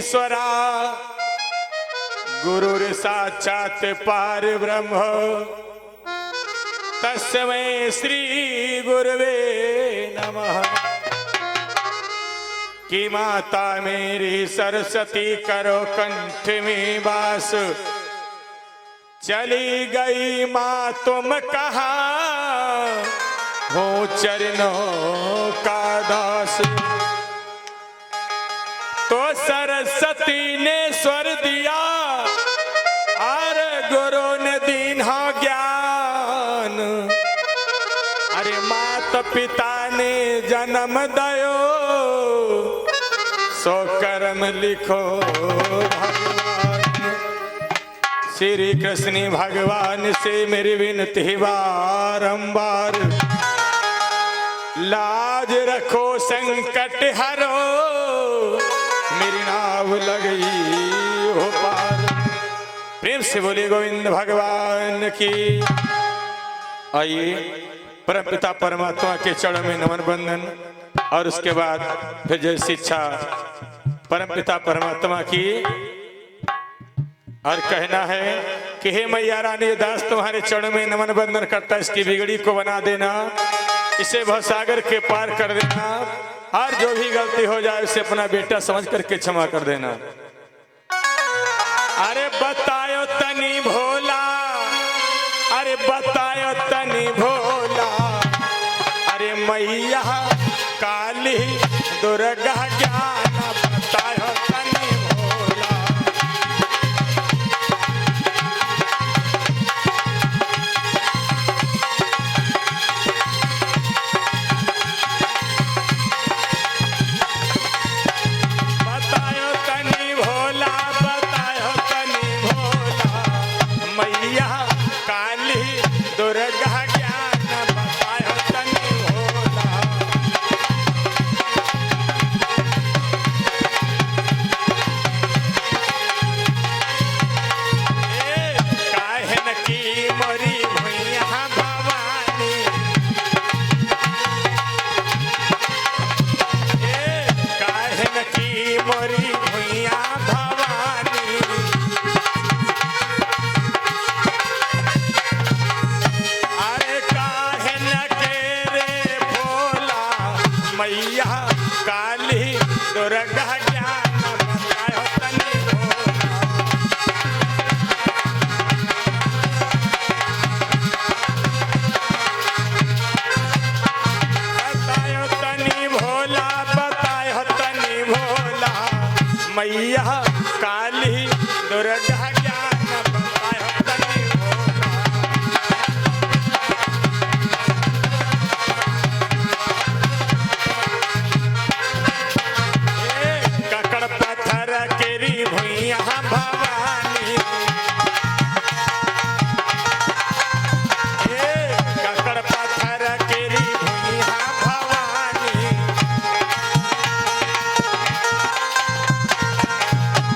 परमेश्वरा गुरुर साक्षात् परब्रह्म तस्मै श्री गुरुवे नमः। कि माता मेरी सरस्वती करो कंठ में वास, चली गई माँ तुम कहाँ हो चरणों का दास। तो सरस्वती ने स्वर दिया और गुरु ने दीन्हा ज्ञान। अरे माता पिता ने जन्म दयो सो कर्म लिखो भगवान। श्री कृष्ण भगवान से मेरी विनती बारंबार, लाज रखो संकट हरो मेरी नाव लगी हो पार। प्रेम से बोले गोविंद भगवान की। आइए परमपिता परमात्मा के चरणों में नमन बंदन और उसके बाद फिर जय शिक्षा परमपिता परमात्मा की। और कहना है कि हे मैया रानी दास तुम्हारे चरणों में नमन बंदन करता, इसकी बिगड़ी को बना देना, इसे भवसागर के पार कर देना, और जो भी गलती हो जाए उसे अपना बेटा समझ करके क्षमा कर देना। अरे बतायो तनी भोला, अरे बतायो तनी भोला, अरे मैया काली दुर्गा ज्ञान बतायो तनी भोला। बतायो तनी भोला, बतायो तनी भोला, मैया काली दुर्गा ज्ञान बतायो तनी भोला। काहन की मोरी भैया भवानी, काहन की मोरी भैया भवानी, अरे काहन के रे भोला मैया काली दुर्गा ज्ञान बतायो तनी भोला। बतायो तनी भोला, बतायो तनी भोला, मैया काली दुर्गा ज्ञान बतायो तनी भोला। ककड़ पत्थर केरी भुइया भवानी, ककड़ पत्थर केरी भुइया भवानी,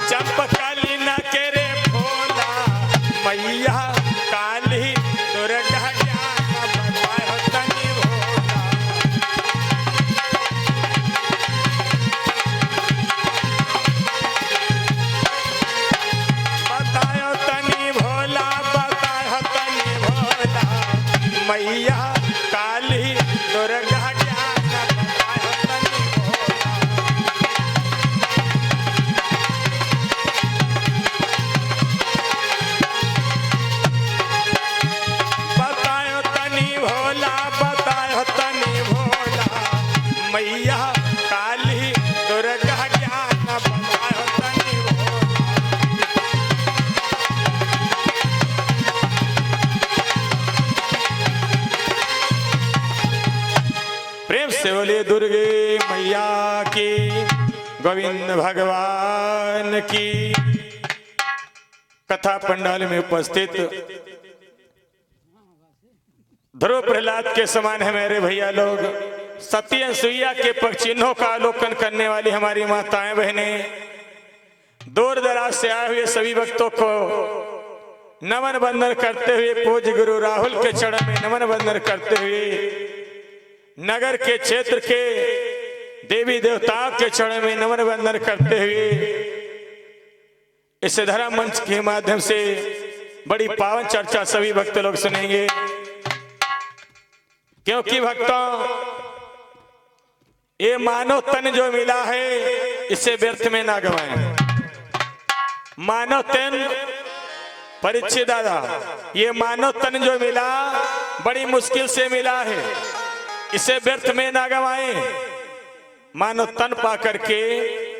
चंपकली न केरे भोला मैया काली दुर्गा ज्ञान बतायो तनी भोला। बतायो तनी भोला, बतायो तनी भोला, मैया काली दुर्गा ज्ञान बतायो तनी भोला। बतायो तनी भोला, बतायो तनी भोला, मैया काली दुर्गा ज्ञान बतायो तनी भोला। प्रेम से बोलिए दुर्गे मैया की, गोविंद भगवान की। कथा पंडाल में उपस्थित ध्रुव प्रहलाद के समान है मेरे भैया लोग, सती अनसुईया के पग चिन्हों का अवलोकन करने वाली हमारी माताएं बहनें, दूर दराज से आए हुए सभी भक्तों को नमन बंदन करते हुए, पूज्य गुरु राहुल के चरण में नमन बंदन करते हुए, नगर के क्षेत्र के देवी देवताओं के चरण में नमन बंदन करते हुए इस धर्म मंच के माध्यम से बड़ी पावन चर्चा सभी भक्त लोग सुनेंगे, क्योंकि भक्तों ये मानव तन जो मिला है इसे व्यर्थ में ना गवाएं। मानव तन परीक्षित दादा, ये मानव तन जो मिला बड़ी मुश्किल से मिला है, इसे व्यर्थ में ना गवाएं। मानव तन पा करके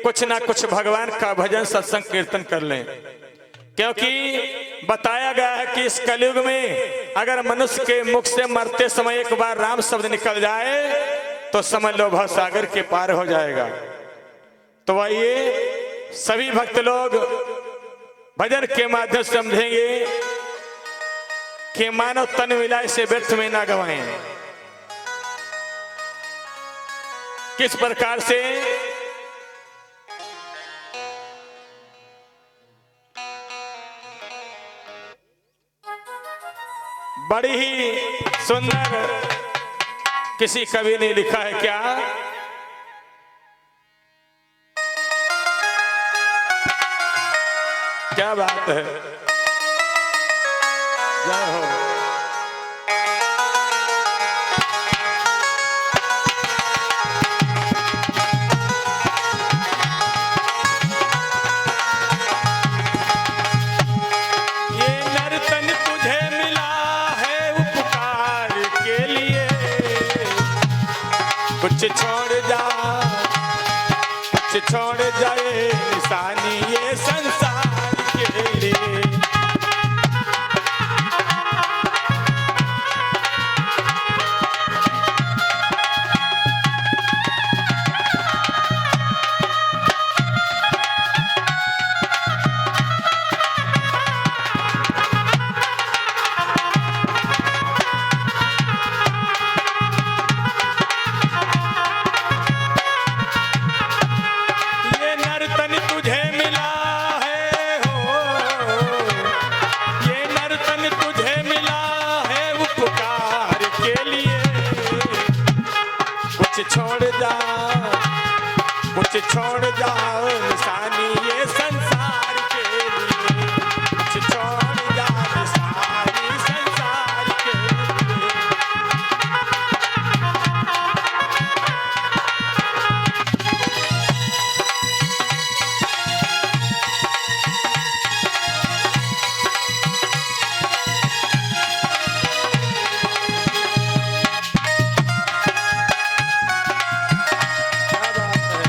कुछ ना कुछ भगवान का भजन सत्संग कीर्तन कर लें, क्योंकि बताया गया है कि इस कलयुग में अगर मनुष्य के मुख से मरते समय एक बार राम शब्द निकल जाए तो समझ लो भव सागर के पार हो जाएगा। तो आइए सभी भक्त लोग भजन के माध्यम से समझेंगे कि मानव तन मिला इसे व्यर्थ में ना गवाएं। किस प्रकार से बड़ी ही सुंदर किसी कवि ने लिखा है, क्या क्या बात है, जय हो। ये नर्तन तुझे मिला है उपकार के लिए, कुछ छोड़ जा कुछ छोड़ जाए निशानी ये संसार के लिए। ये नर्तन तुझे मिला है हो, ये नर्तन तुझे मिला है उपकार के लिए, कुछ छोड़ जा कुछ छोड़ जा निशानी ये संसार के लिए, कुछ छोड़ जा निशानी संसार के लिए। क्या बात है।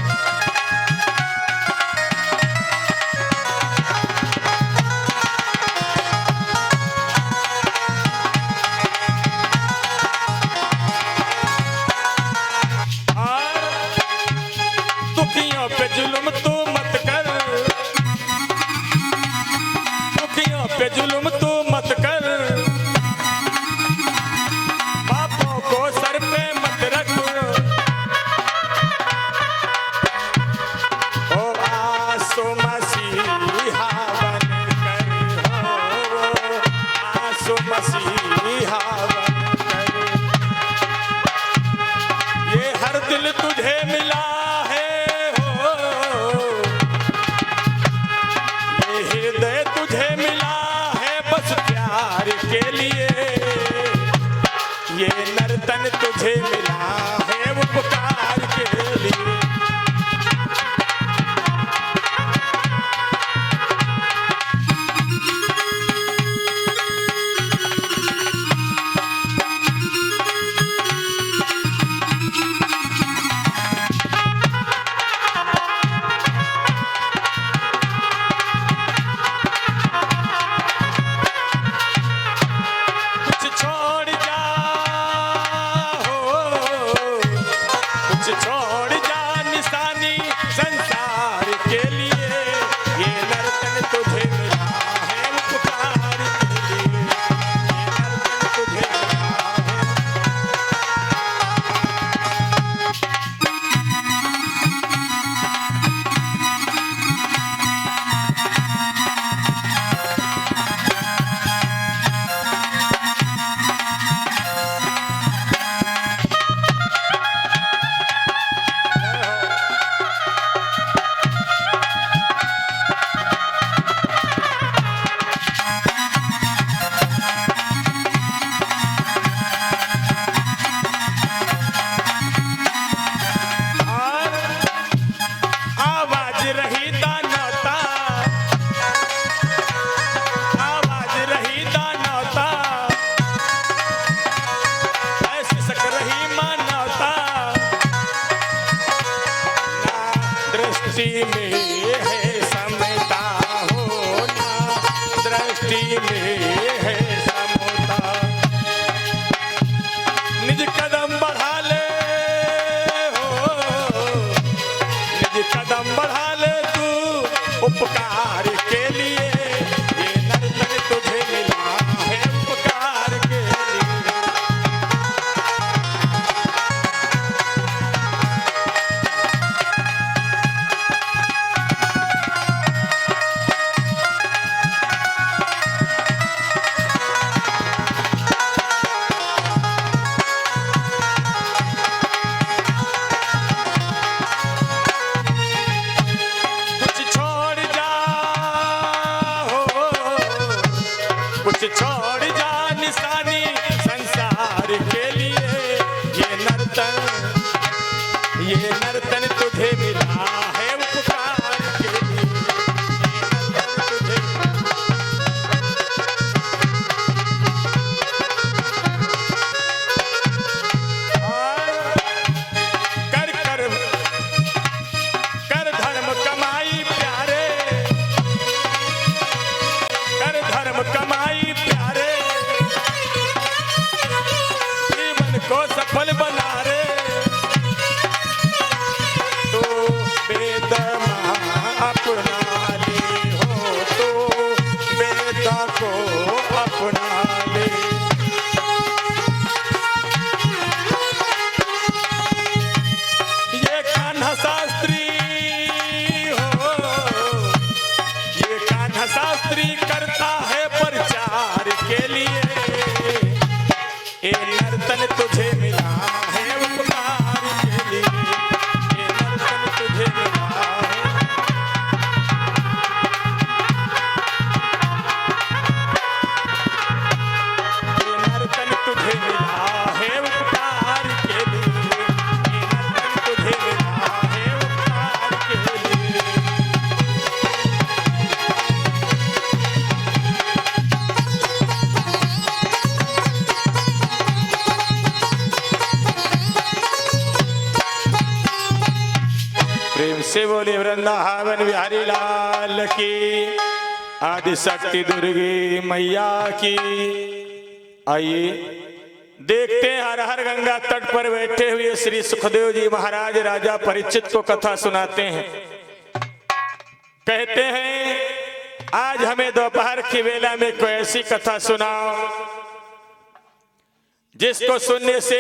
है समता होना, दृष्टि में है समता। निज कदम बढ़ा ले हो, निज कदम बढ़ा ले तू उपकार के लिए, ये नर्तन तुझे मिला है उपकार के लिए। कुछ छोड़ जा निशानी संसार के लिए, ये नर्तन तुझे मिला है उपकार के लिए, ये नर्तन तुझे। कर कर कर धर्म कमाई प्यारे, कर धर्म कमाई प्यारे, जीवन को सफल बना रे, तो वेद अपना ले हो, तो वेद को अपना ले। ये कान्हा शास्त्री हो, ये कान्हा शास्त्री करता है प्रचार के लिए, ये नर्तन तुझे मिला है उपकार के लिए, ये नर्तन तुझे मिला है। ये नर्तन तुझे मिला है उपकार के लिए, ये नर्तन तुझे मिला है उपकार के लिए। प्रेम से बोले वृंदावन बिहारी लाल की, आदि शक्ति दुर्गी मैया की। आइए देखते हैं हर हर गंगा तट पर बैठे हुए श्री सुखदेव जी महाराज राजा परीक्षित को कथा सुनाते हैं। कहते हैं आज हमें दोपहर की वेला में कोई ऐसी कथा सुनाओ जिसको सुनने से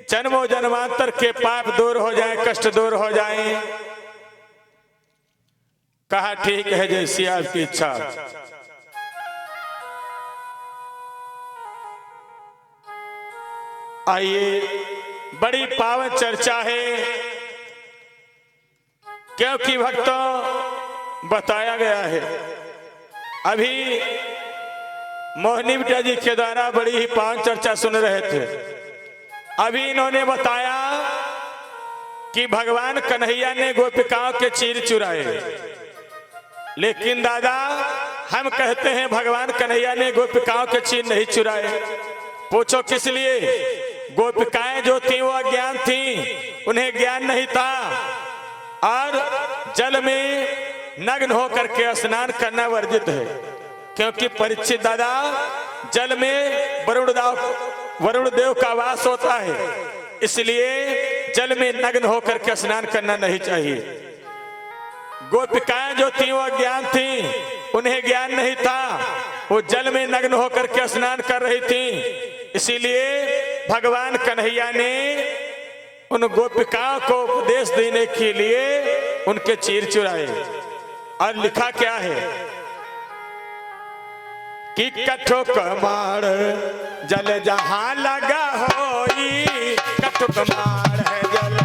जन्मों जन्मांतर के पाप दूर हो जाए, कष्ट दूर हो जाए। कहा ठीक है जैसी आपकी इच्छा। आइए बड़ी पावन चर्चा है, क्योंकि भक्तों बताया गया है अभी मोहिनी बिटिया जी के द्वारा बड़ी ही पावन चर्चा सुन रहे थे। अभी इन्होंने बताया कि भगवान कन्हैया ने गोपिकाओं के चीर चुराए, लेकिन दादा हम कहते हैं भगवान कन्हैया ने गोपिकाओं के चीर नहीं चुराए। पूछो किस लिए? गोपिकाएं जो थी वो अज्ञान थी, उन्हें ज्ञान नहीं था, और जल में नग्न होकर के स्नान करना वर्जित है। क्योंकि परीक्षित दादा जल में वरुण देव का वास होता है, इसलिए जल में नग्न होकर के स्नान करना नहीं चाहिए। गोपिकाएं जो थी वो अज्ञान थी, उन्हें ज्ञान नहीं था, वो जल में नग्न होकर के स्नान कर रही थी, इसीलिए भगवान कन्हैया ने उन गोपिकाओं को उपदेश देने के लिए उनके चीर चुराए। और लिखा क्या है कि कठोक मार जल जहां लगा होई, कठोक मार है जल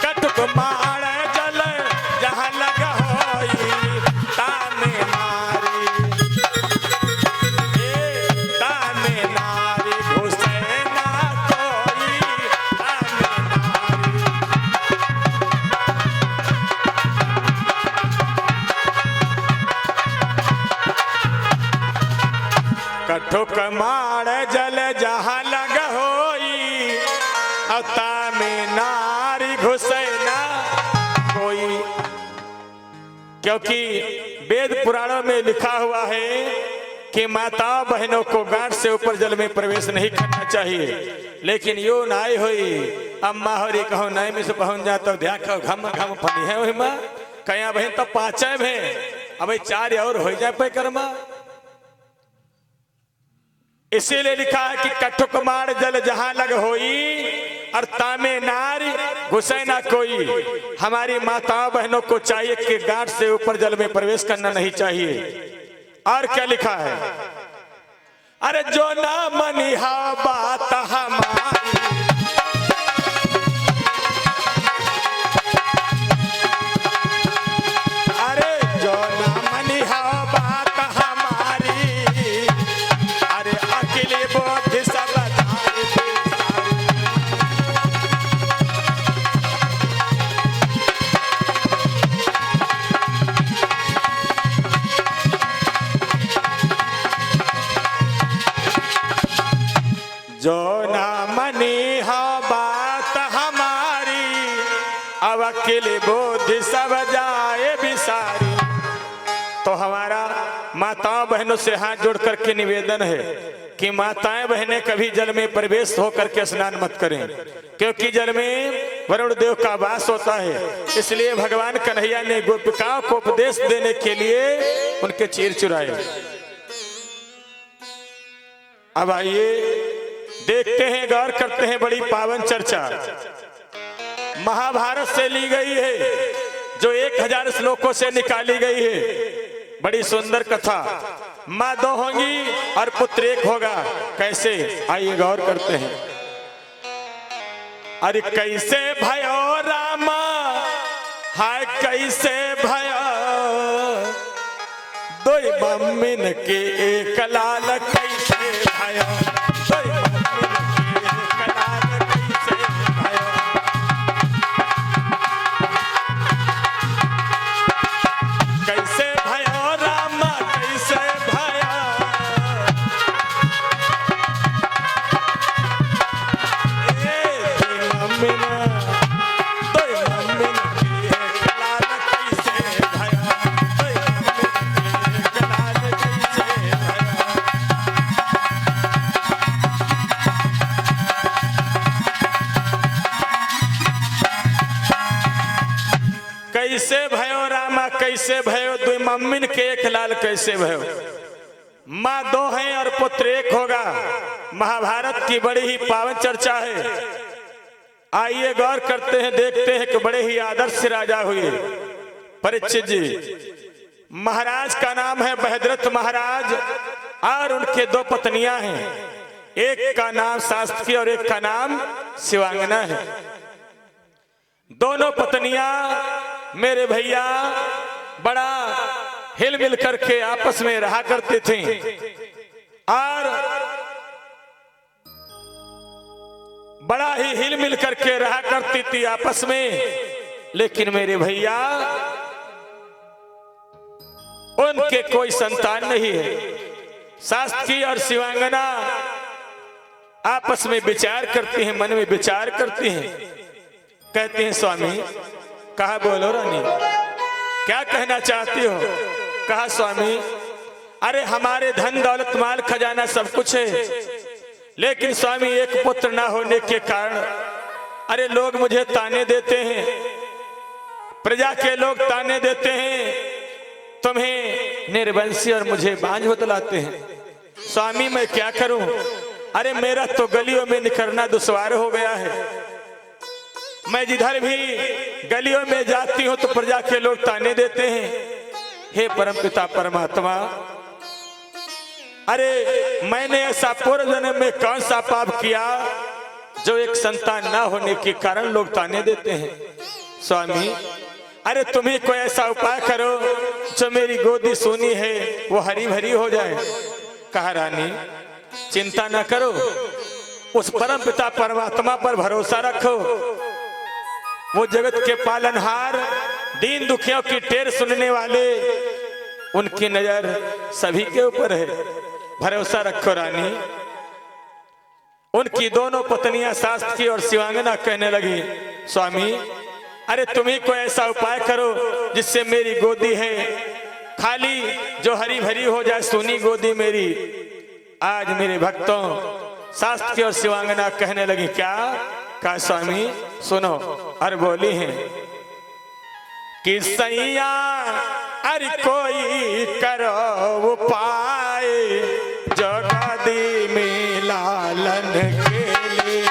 कठोक मार जल जहां लगा होई, ताने नारी ताने नारी घुसे ना कोई, ताने नारी। कठोक मार जल जहाँ लग होई अता में नारी घुसे ना कोई। क्योंकि वेद पुराणों में लिखा हुआ है कि माताओं बहनों को गांठ से ऊपर जल में प्रवेश नहीं करना चाहिए। लेकिन यो नाई हुई अम्मा होरी कहो नाई में से पहुंच जा तो ध्या घम घम फनी है वही माँ कया बहन तब पाचे में अब 4 और हो जाए पे कर्मा। इसीलिए लिखा है कि कठुक मार जल जहां लग होई और तामे नारी घुसे ना कोई। हमारी माताओं बहनों को चाहिए कि गांठ से ऊपर जल में प्रवेश करना नहीं चाहिए। और क्या लिखा है, अरे जो ना मनिहा बात हमारी, अरे जो ना मनिहा बात हमारी, अरे अकेले बोध सब जो ना मनी हा बात हमारी अब अकेले बोध सब जाए बिसारी। तो हमारा माताओं बहनों से हाथ जोड़ करके निवेदन है कि माताएं बहनें कभी जल में प्रवेश होकर के स्नान मत करें, क्योंकि जल में वरुण देव का वास होता है। इसलिए भगवान कन्हैया ने गोपिकाओं को उपदेश देने के लिए उनके चीर चुराए। अब आइए देखते हैं, गौर करते हैं। बड़ी पावन चर्चा महाभारत से ली गई है, जो 1000 श्लोकों से निकाली गई है। बड़ी सुंदर कथा। माँ 2 होंगी और पुत्र 1 होगा। कैसे, आइए गौर करते हैं। अरे कैसे भयो रामा, हाय कैसे भयो, 2 मम्मिन के 1 लाल कैसे भयो, कैसे भयो रामा, कैसे भयो, 2 मम्मिन के 1 लाल कैसे भयो। माँ 2 हैं और पुत्र 1 होगा। महाभारत की बड़ी ही पावन चर्चा है। आइए गौर करते हैं, देखते हैं कि बड़े ही आदर्श राजा हुए परीक्षित जी। महाराज का नाम है बहद्रथ महाराज और उनके 2 पत्नियां हैं। एक का नाम शास्त्री और एक का नाम शिवांगना है। दोनों पत्नियां मेरे भैया बड़ा हिल मिल करके आपस में रहा करते थे और बड़ा ही हिल मिल करके रहा करती थी आपस में। लेकिन मेरे भैया उनके कोई संतान नहीं है। शास्त्री और शिवांगना आपस में विचार करती हैं, मन में विचार करती हैं। कहते हैं स्वामी, कहा बोलो रानी, क्या कहना चाहती हो। कहा स्वामी, अरे हमारे धन दौलत माल खजाना सब कुछ है, लेकिन स्वामी 1 पुत्र ना होने के कारण अरे लोग मुझे ताने देते हैं, प्रजा के लोग ताने देते हैं, तुम्हें निर्वंशी और मुझे बांझ बतलाते हैं। स्वामी मैं क्या करूं, अरे मेरा तो गलियों में निकलना दुश्वार हो गया है। मैं जिधर भी गलियों में जाती हूं तो प्रजा के लोग ताने देते हैं। हे परमपिता परमात्मा, अरे मैंने ऐसा पूर्व जन्म में कौन सा पाप किया जो 1 संतान ना होने के कारण लोग ताने देते हैं। स्वामी अरे तुम्हें कोई ऐसा उपाय करो जो मेरी गोदी सोनी है वो हरी भरी हो जाए। कहा रानी चिंता ना करो, उस परम पिता परमात्मा पर भरोसा रखो। वो जगत के पालनहार, दीन दुखियों की टेर सुनने वाले, उनकी नजर सभी के ऊपर है। भरोसा रखो रानी। उनकी दोनों पत्नियां शास्त्री और शिवांगना कहने लगी, स्वामी अरे तुम ही कोई ऐसा उपाय करो जिससे मेरी गोदी है खाली जो हरी भरी हो जाए, सोनी गोदी मेरी। आज मेरे भक्तों शास्त्री और शिवांगना कहने लगी, क्या कहा स्वामी? सुनो। और बोली है कि सैया अरे कोई करो उपाय जगदी में लालन के लिए।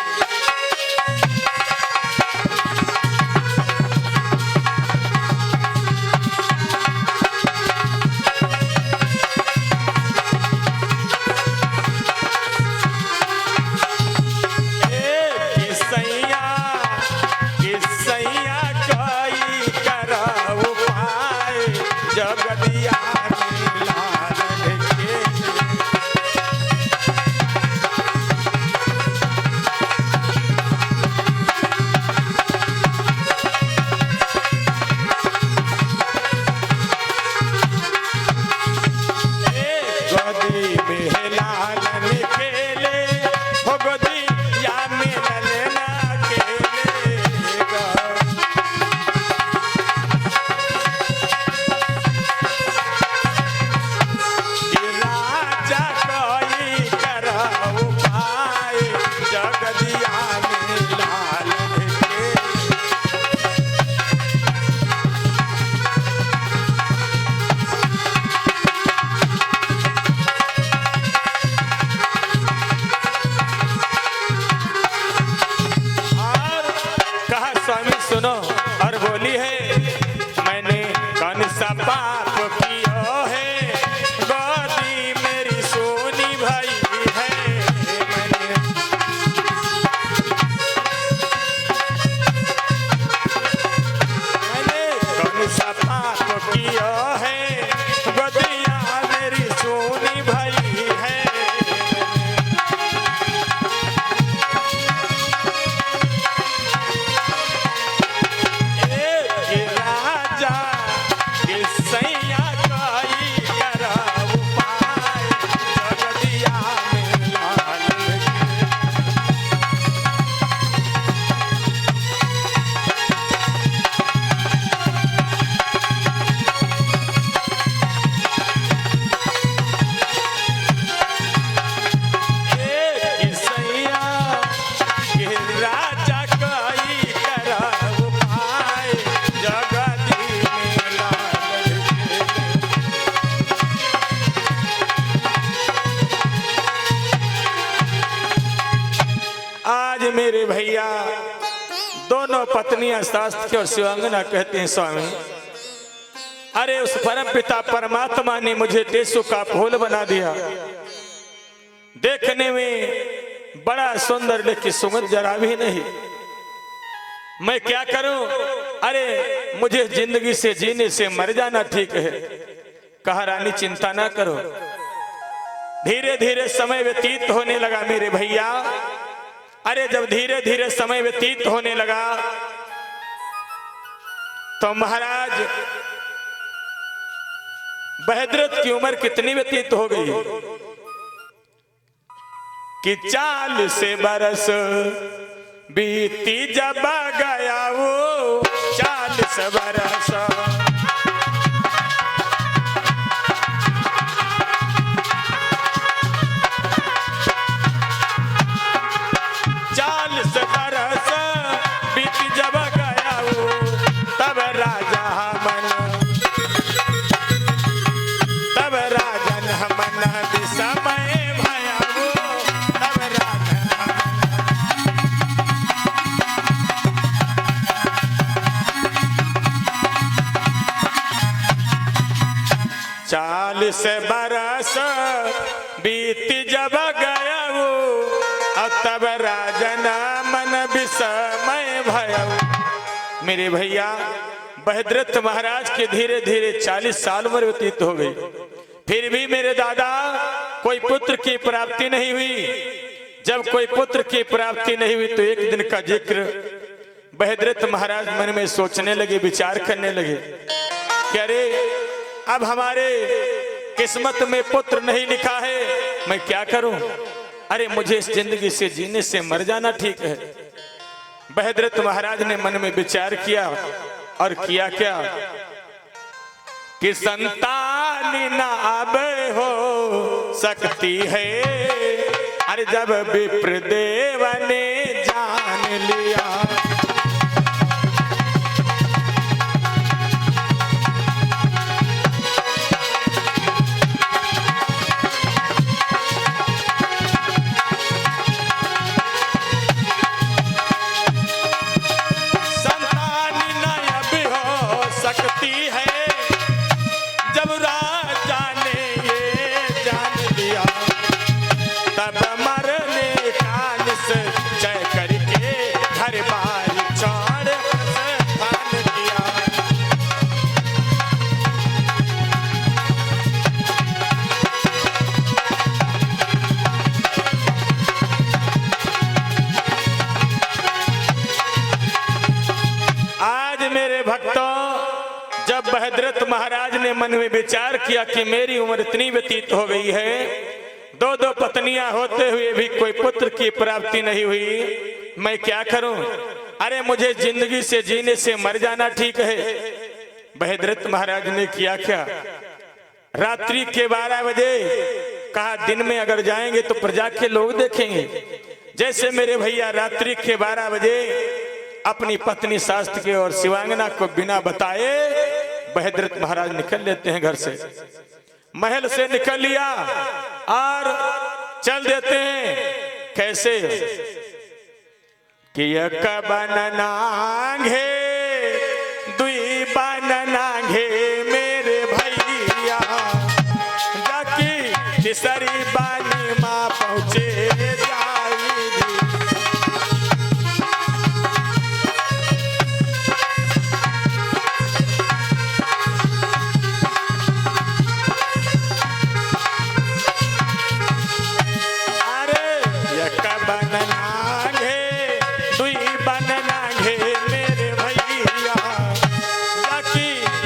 मेरे भैया दोनों पत्नियां शास्त्री और शिवांगना कहते हैं, स्वामी अरे उस परम पिता परमात्मा ने मुझे टेसु का फूल बना दिया, देखने में बड़ा सुंदर लेकिन सुगंध जरा भी नहीं। मैं क्या करूं? अरे मुझे जिंदगी से जीने से मर जाना ठीक है। कहा रानी चिंता ना करो। धीरे धीरे समय व्यतीत होने लगा मेरे भैया। अरे जब धीरे धीरे समय व्यतीत होने लगा तो महाराज बहदरत की उम्र कितनी व्यतीत हो गई कि 40 बरस बीती जब गया वो 40 बरस। 40 बरस बीती जब गया वो तब राजा मन, तब राजन मन विस्मय भया वो तब राजन। 40 बरस बीत जब गया वो तब राजन मन विस्मय भया। मेरे भैया बहदरत महाराज के धीरे धीरे 40 साल उम्र व्यतीत हो गई, फिर भी मेरे दादा कोई पुत्र की प्राप्ति नहीं हुई। जब कोई पुत्र की प्राप्ति नहीं हुई तो एक दिन का जिक्र बहदरत महाराज मन में सोचने लगे, विचार करने लगे कि अरे अब हमारे किस्मत में पुत्र नहीं लिखा है, मैं क्या करूं? अरे मुझे इस जिंदगी से जीने से मर जाना ठीक है। बहदरत महाराज ने मन में विचार किया और किया क्या कि संतान न अब हो सकती है। अरे जब विप्रदेव ने जान लिया, संतान न अब हो सकती है। जब राजा ने ये जान लिया, तब मरने का निश्चय करके घर बार छोड़ प्रस्थान किया। आज मेरे भक्तों, जब बहदरत महाराज ने मन में विचार किया कि मेरी उम्र इतनी व्यतीत हो गई है, दो दो पत्नियां होते हुए भी कोई पुत्र की प्राप्ति नहीं हुई, मैं क्या करूं? अरे मुझे जिंदगी से जीने से मर जाना ठीक है। बहदरत महाराज ने किया क्या, रात्रि के 12 बजे कहा दिन में अगर जाएंगे तो प्रजा के लोग देखेंगे। जैसे मेरे भैया रात्रि के 12 बजे अपनी पत्नी शास्त्र के और शिवांगना को बिना बताए बहदरत महाराज निकल लेते हैं घर से। महल से निकल लिया और चल देते हैं। कैसे कि एक बन नांगे दुई बन नांगे मेरे भैया, जाकी तीसरी बानी माँ पहुँचे जाएगी।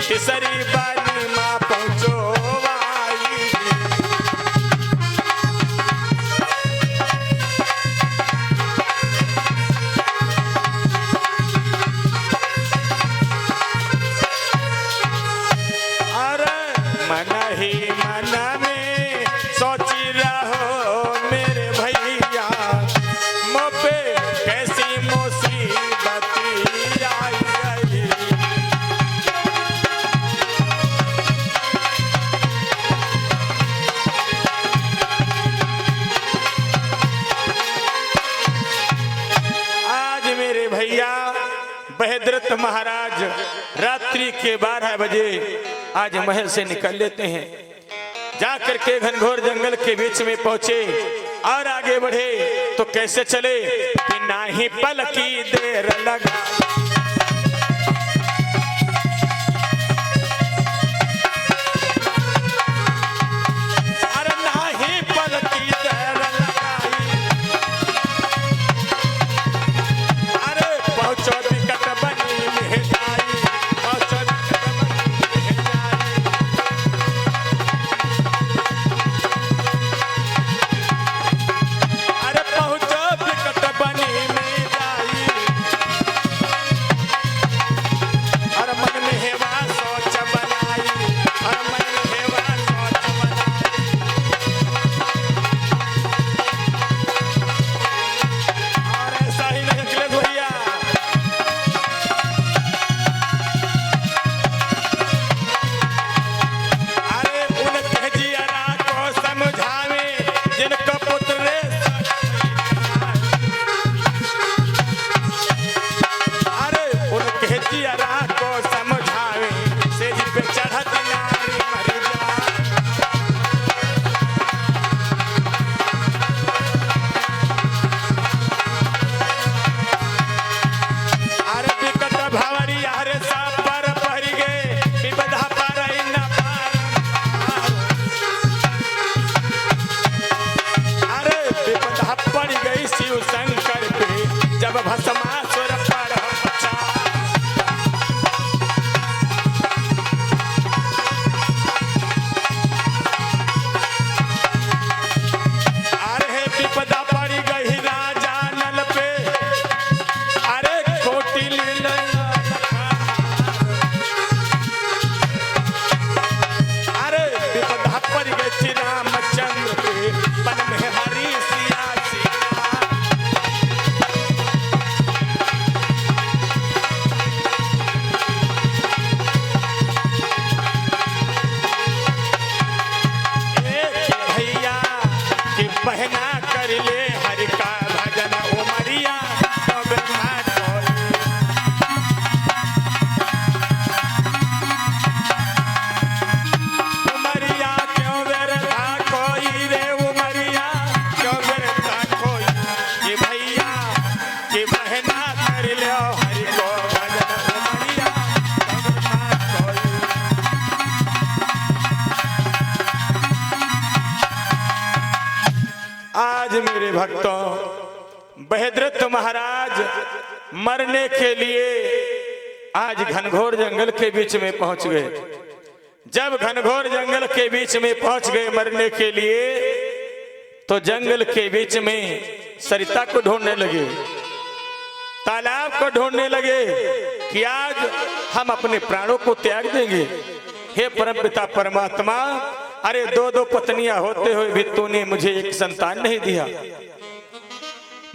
तीसरी बानी माँ पहुँचो आएगी। अरे मन ही मन में सोची रहो मेरे भैया, मुँह पे कैसी मुसीबत आई। बहदरत महाराज रात्रि के 12 बजे आज महल से निकल लेते हैं। जाकर के घनघोर जंगल के बीच में पहुंचे और आगे बढ़े तो कैसे चले कि ना ही पल की देर लगा। भक्तों, बहदरत महाराज मरने के लिए आज घनघोर जंगल के बीच में पहुंच गए। जब घनघोर जंगल के बीच में पहुंच गए मरने के लिए, तो जंगल के बीच में सरिता को ढूंढने लगे, तालाब को ढूंढने लगे कि आज हम अपने प्राणों को त्याग देंगे। हे परमपिता परमात्मा, अरे दो दो पत्नियां होते हुए भी तूने मुझे एक संतान नहीं दिया।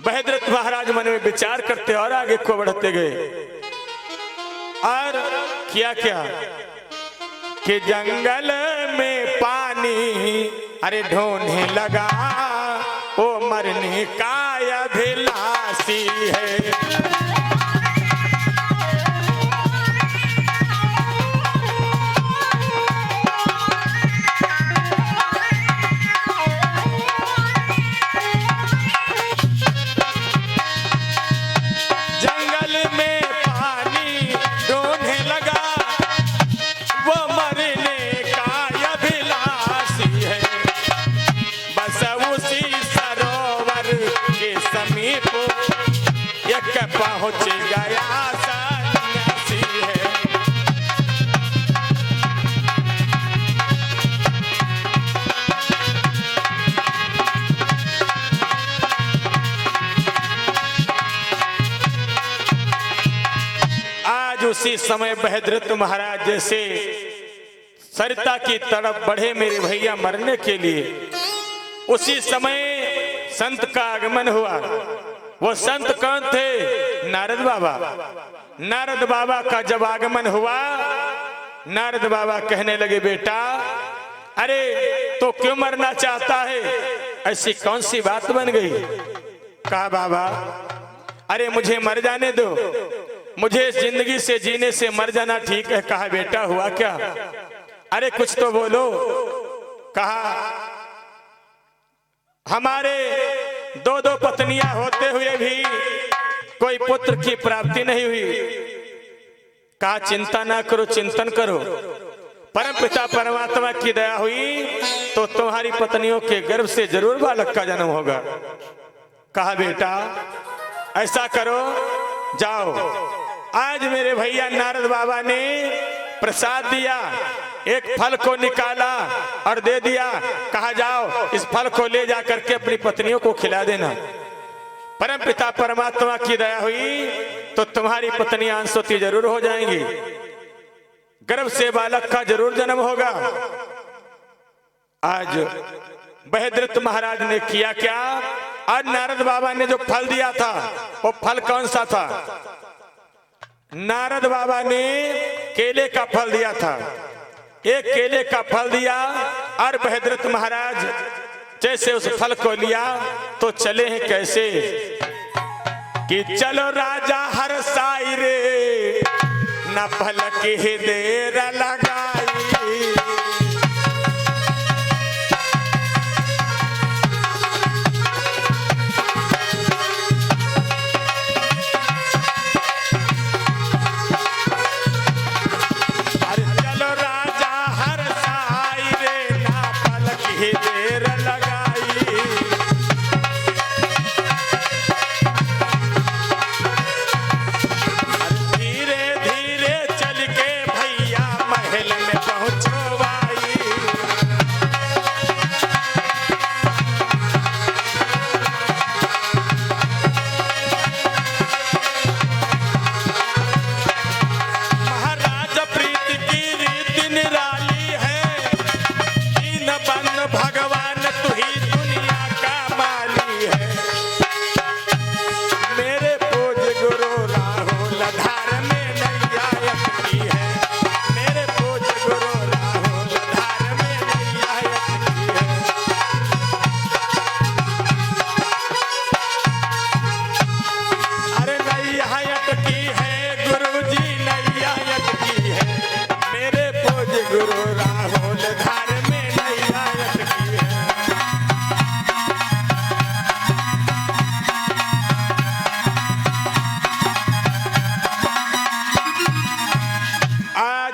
बहदरत महाराज मन में विचार करते और आगे को बढ़ते गए। और किया क्या कि जंगल में पानी अरे ढूंढने लगा, वो मरने का अभिलाषी है। पहुंच गया सन्यासी है। आज उसी समय बहदरत महाराज जैसे सरिता की तरफ बढ़े मेरे भैया मरने के लिए, उसी समय संत का आगमन हुआ। वो संत कौन थे? नारद बाबा। नारद बाबा का जब आगमन हुआ, नारद बाबा कहने लगे, बेटा अरे तो क्यों मरना चाहता है? ऐसी कौन सी बात बन गई? कहा बाबा अरे मुझे मर जाने दो, मुझे जिंदगी से जीने से मर जाना ठीक है। कहा बेटा हुआ क्या? अरे कुछ तो बोलो। कहा हमारे दो दो पत्नियां होते हुए भी कोई पुत्र की प्राप्ति नहीं हुई। कहा चिंता ना करो, चिंतन करो, परमपिता परमात्मा की दया हुई तो तुम्हारी पत्नियों के गर्भ से जरूर बालक का जन्म होगा। कहा बेटा ऐसा करो, जाओ। आज मेरे भैया नारद बाबा ने प्रसाद दिया, एक फल को निकाला और दे दिया। कहा जाओ इस फल को ले जा करके अपनी पत्नियों को खिला देना। परमपिता परमात्मा की दया हुई तो तुम्हारी पत्नियां अंशुति जरूर हो जाएंगी, गर्भ से बालक का जरूर जन्म होगा। आज बहदरत महाराज ने किया क्या? आज नारद बाबा ने जो फल दिया था वो फल कौन सा था? नारद बाबा ने केले का फल दिया था। एक केले का फल दिया और बहदरत महाराज जैसे उस फल को लिया तो चले हैं कैसे कि चलो राजा हर साई रे, न पलक ही देर लगाई।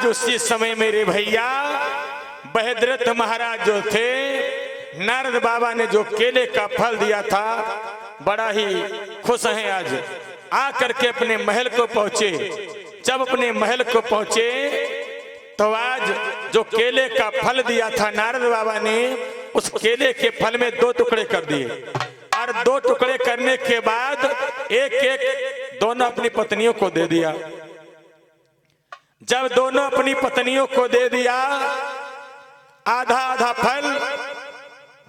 उसी समय मेरे भैया बहदरत महाराज जो थे नारद बाबा ने जो केले का फल दिया था, बड़ा ही खुश हैं आज। आकर के अपने महल को पहुंचे। जब अपने महल को पहुंचे तो आज जो केले का फल दिया था नारद बाबा ने, उस केले के फल में 2 टुकड़े कर दिए। और 2 टुकड़े करने के बाद एक एक दोनों अपनी पत्नियों को दे दिया। जब दोनों अपनी पत्नियों को दे दिया, आधा आधा फल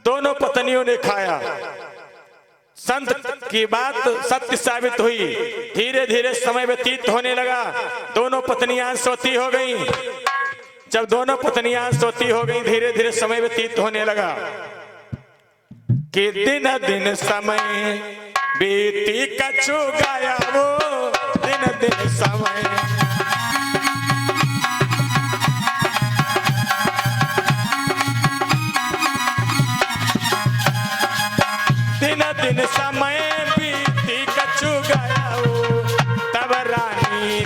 दोनों पत्नियों ने खाया। संत की बात सत्य साबित हुई। धीरे धीरे समय व्यतीत होने लगा। दोनों पत्नियां सोती हो गईं। जब दोनों पत्नियां सोती हो गईं, धीरे धीरे समय व्यतीत होने लगा कि दिन दिन समय बीती कछु गाया वो, दिन दिन समय दिन दिन समय बीती कछु गाया वो, तब रानी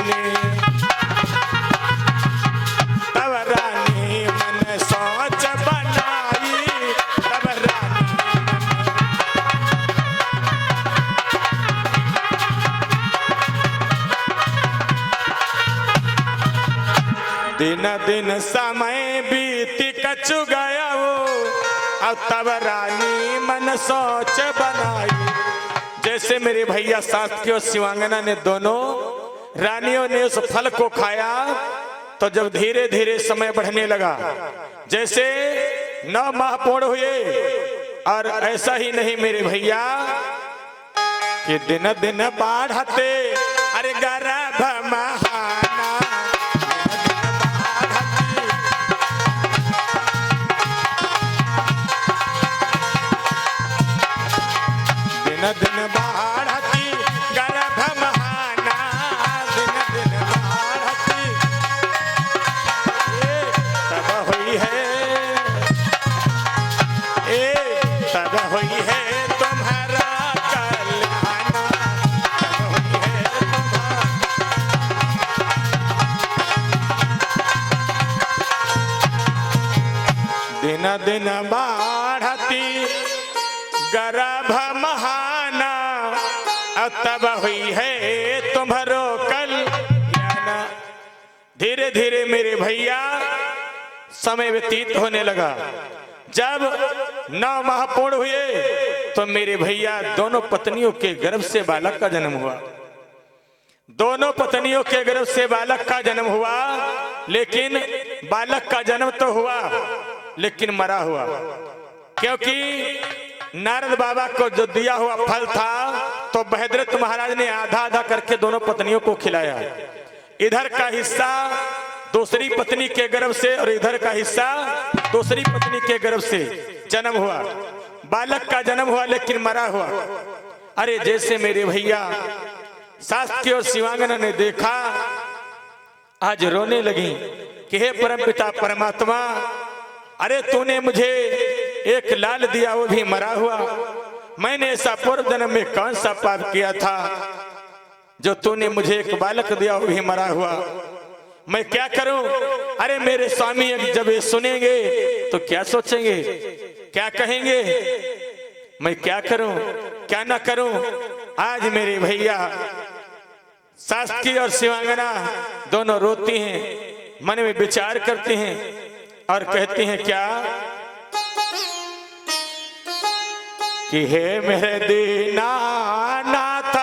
मन सोच बनाई, तब रानी दिन दिन समय बीती कछु गया वो, अब तब रानी मन सोच बनाई। जैसे मेरे भैया साथी और शिवांगना ने दोनों रानियों ने उस फल को खाया, तो जब धीरे धीरे समय बढ़ने लगा, जैसे 9 माह पूर्ण हुए। और ऐसा ही नहीं मेरे भैया कि दिन दिन बढ़ते, अरे गर्भ महाना दिन दिन बढ़ती, गर्भ महाना दिन दिन बढ़ती, तब हुई है तब हुई है तुम्हारा कल्याण, तब हुई है दिन दिन बढ़ती गर्भ महाना, तब हुई है तुम्हारो कल्याण। धीरे धीरे मेरे भैया समय व्यतीत होने लगा। जब 9 माह पूर्ण हुए तो मेरे भैया दोनों पत्नियों के गर्भ से बालक का जन्म हुआ। दोनों पत्नियों के गर्भ से बालक का जन्म हुआ, लेकिन बालक का जन्म तो हुआ लेकिन मरा हुआ। क्योंकि नारद बाबा को जो दिया हुआ फल था, तो बहदरत महाराज ने आधा आधा करके दोनों पत्नियों को खिलाया। इधर का हिस्सा दूसरी पत्नी के गर्भ से और इधर का हिस्सा दूसरी पत्नी के गर्भ से जन्म हुआ। बालक का जन्म हुआ लेकिन मरा हुआ। अरे जैसे मेरे भैया शास्त्री और शिवांगना ने देखा, आज रोने लगी कि हे परमपिता परमात्मा, अरे तूने मुझे एक लाल दिया, वो भी मरा हुआ। मैंने ऐसा पूर्व जन्म में कौन सा पाप किया था जो तूने मुझे एक बालक दिया, वो भी मरा हुआ। मैं क्या करूं? अरे मेरे स्वामी जब ये सुनेंगे तो क्या सोचेंगे, क्या कहेंगे? मैं क्या करूं, क्या ना करूं? आज मेरे भैया शास्त्री और शिवांगना दोनों रोती हैं, मन में विचार करती हैं और कहती हैं क्या कि हे मेरे दीनानाथ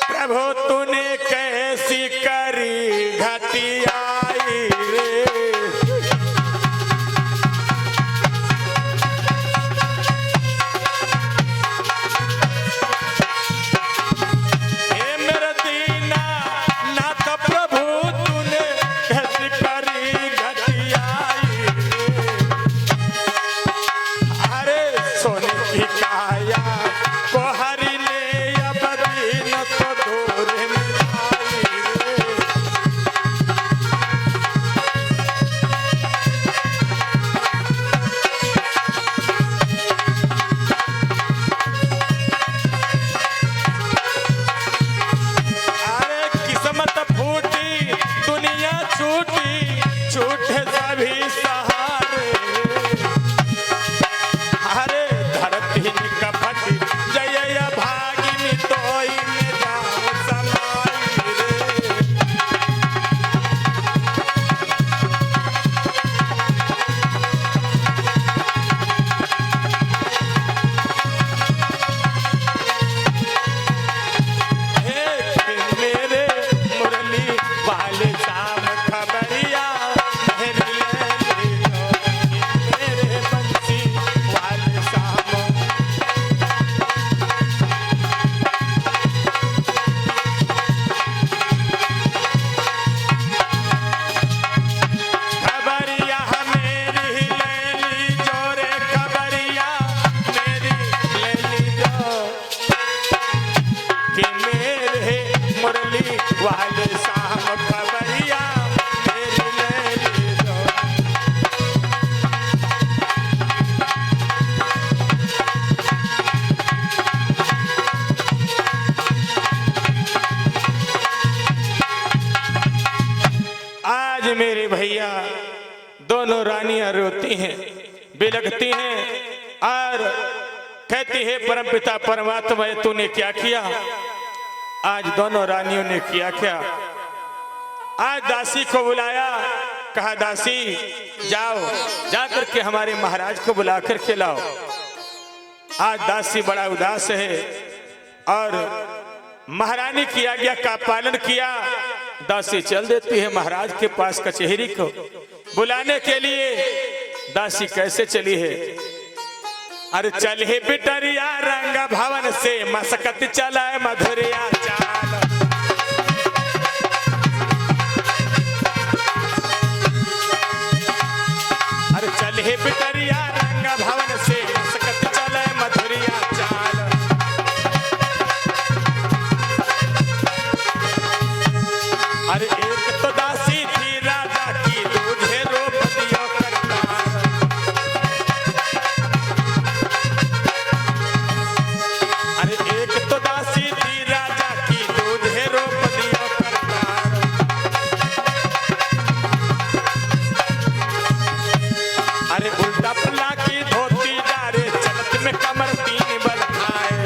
प्रभु तूने कैसी करी घटियाई रे। हे मेरे दीनानाथ प्रभु तूने कैसी करी घटियाई रे। अरे सोने की काया को हरी दोनों रानियां रोती हैं, बिलखती हैं और कहती है परमपिता परमात्मा तूने क्या किया। आज दोनों रानियों ने किया क्या, आज दासी को बुलाया, कहा दासी जाओ जाकर के हमारे महाराज को बुला कर के लाओ। आज दासी बड़ा उदास है और महारानी की आज्ञा का पालन किया। दासी चल देती है महाराज के पास कचहरी को बुलाने के लिए। दासी कैसे चली है, अरे चल हे बिटरिया रंग भवन से मसकत चला मधुरिया चाल। अरे चल हे बिटरिया रंग भवन से मसकत चला मधुरिया चाल। अरे एक तो दासी थी राजा की दूधे रोप दियो करतार। अरे एक तो दासी थी राजा की दूधे रोप दियो करतार। अरे उल्टा पल्ला की धोती डारे चलत में कमर तीन बल खाए।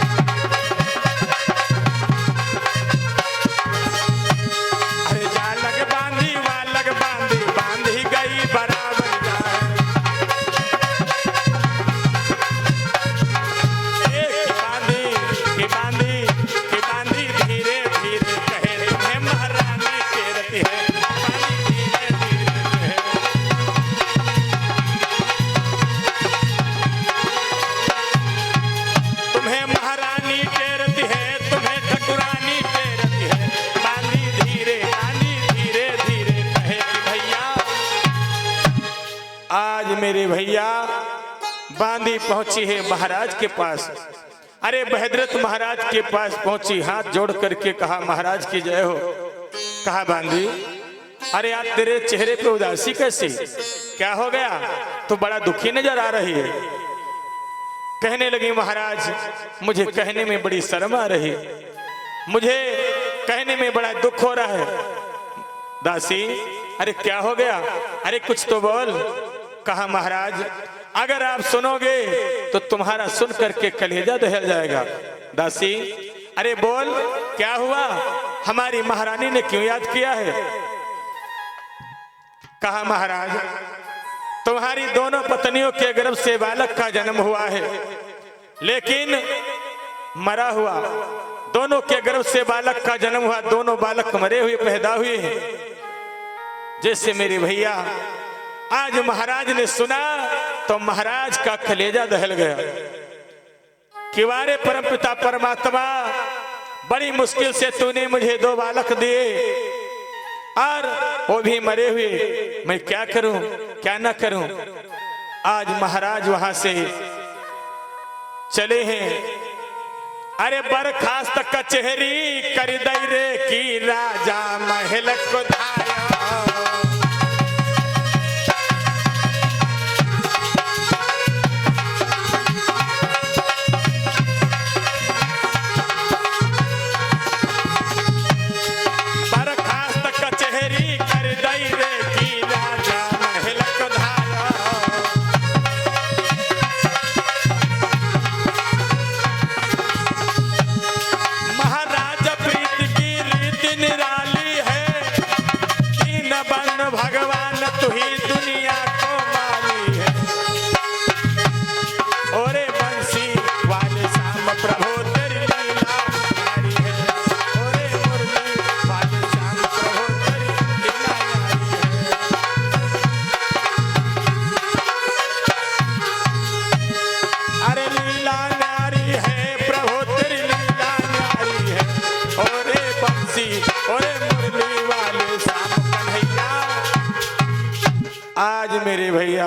अरे जालग बांधी वालग बांधी बांधी गई बराबर जाए। की बांधी धीरे धीरे कहे तुम्हें महारानी टेरती है। बांधी धीरे धीरे कहे तुम्हें महारानी टेरती है, तुम्हें ठकुरानी टेरती है। बांधी धीरे धीरे कहे कि भैया आज मेरे भैया बांधी पहुंची है महाराज के पास। अरे बहदरत महाराज के पास पहुंची, हाथ जोड़ करके कहा महाराज की जय हो। कहा बांधी अरे आज तेरे चेहरे पे उदासी कैसी, क्या हो गया, तो बड़ा दुखी नजर आ रही है। कहने लगी महाराज मुझे कहने में बड़ी शर्म आ रही, मुझे कहने में बड़ा दुख हो रहा है। दासी अरे क्या हो गया, अरे कुछ तो बोल। कहा महाराज अगर आप सुनोगे तो तुम्हारा सुन करके कलेजा दहल जाएगा। दासी अरे बोल क्या हुआ, हमारी महारानी ने क्यों याद किया है। कहा महाराज तुम्हारी दोनों पत्नियों के गर्भ से बालक का जन्म हुआ है, लेकिन मरा हुआ। दोनों के गर्भ से बालक का जन्म हुआ, दोनों बालक मरे हुए पैदा हुए हैं। जैसे मेरे भैया आज महाराज ने सुना तो महाराज का कलेजा दहल गया। किवारे परमपिता परमात्मा बड़ी मुश्किल से तूने मुझे दो बालक दिए और वो भी मरे हुए, मैं क्या करूं क्या ना करूं। आज महाराज वहां से चले हैं। अरे बरखास्त कचहरी कर दई रे की राजा महल को धाया। भगवान तू ही दुनिया को माली है। ओरे बंसी वाले श्याम प्रभु तेरी लीला न्यारी है। ओरे मुरली वाले श्याम प्रभु तेरी लीला न्यारी है। अरे लीला न्यारी है प्रभु तेरी लीला न्यारी है। ओरे बंसी ओरे मुरली वाले श्याम कन्हैया। आज मेरे भैया